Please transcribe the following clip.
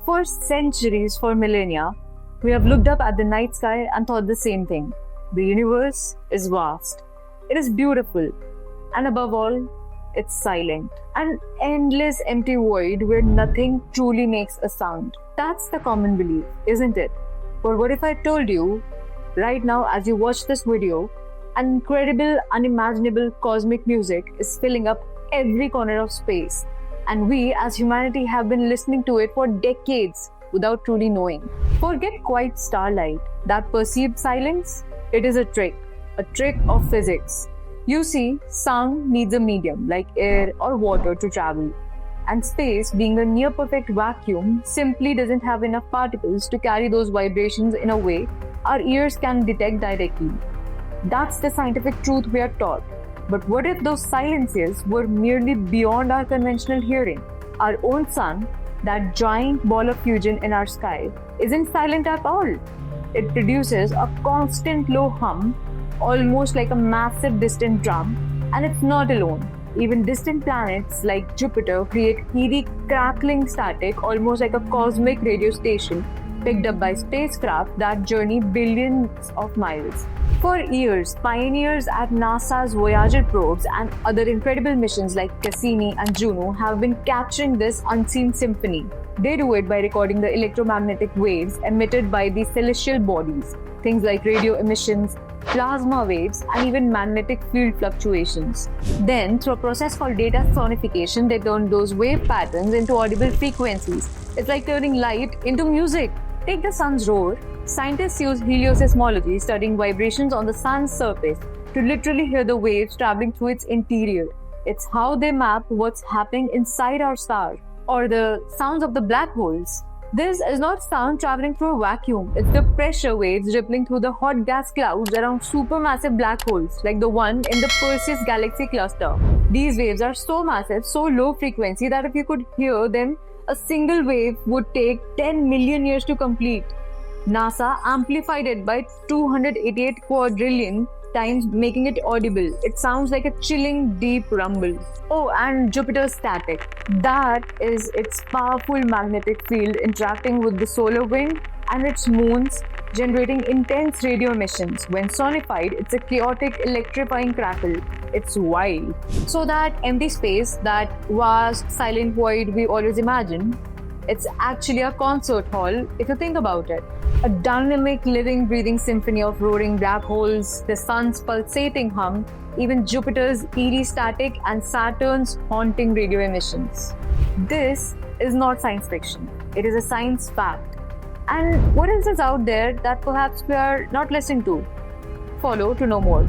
For centuries, for millennia, we have looked up at the night sky and thought the same thing. The universe is vast. It is beautiful. And above all, it's silent. An endless empty void where nothing truly makes a sound. That's the common belief, isn't it? But what if I told you, right now as you watch this video, an incredible, unimaginable cosmic music is filling up every corner of space. And we as humanity have been listening to it for decades without truly knowing. Forget quiet starlight, that perceived silence, it is a trick of physics. You see, sound needs a medium like air or water to travel. And space, being a near perfect vacuum, simply doesn't have enough particles to carry those vibrations in a way our ears can detect directly. That's the scientific truth we are taught. But what if those silences were merely beyond our conventional hearing? Our own sun, that giant ball of fusion in our sky, isn't silent at all. It produces a constant low hum, almost like a massive distant drum, and it's not alone. Even distant planets like Jupiter create eerie crackling static, almost like a cosmic radio station picked up by spacecraft that journey billions of miles. For years, pioneers at NASA's Voyager probes and other incredible missions like Cassini and Juno have been capturing this unseen symphony. They do it by recording the electromagnetic waves emitted by these celestial bodies, things like radio emissions, plasma waves, and even magnetic field fluctuations. Then, through a process called data sonification, they turn those wave patterns into audible frequencies. It's like turning light into music. Take the sun's roar. Scientists use helioseismology, studying vibrations on the sun's surface, to literally hear the waves traveling through its interior. It's how they map what's happening inside our star. Or the sounds of the black holes. This is not sound traveling through a vacuum. It's the pressure waves rippling through the hot gas clouds around supermassive black holes, like the one in the Perseus galaxy cluster. These waves are so massive, so low frequency, that if you could hear them, a single wave would take 10 million years to complete. NASA amplified it by 288 quadrillion times, making it audible. It sounds like a chilling, deep rumble. Oh, and Jupiter's static. That is its powerful magnetic field interacting with the solar wind and its moons, generating intense radio emissions. When sonified, it's a chaotic, electrifying crackle. It's wild. So that empty space, that vast, silent void we always imagine, it's actually a concert hall if you think about it. A dynamic, living, breathing symphony of roaring black holes, the sun's pulsating hum, even Jupiter's eerie static, and Saturn's haunting radio emissions. This is not science fiction. It is a science fact. And what else is out there that perhaps we are not listening to? Follow to know more.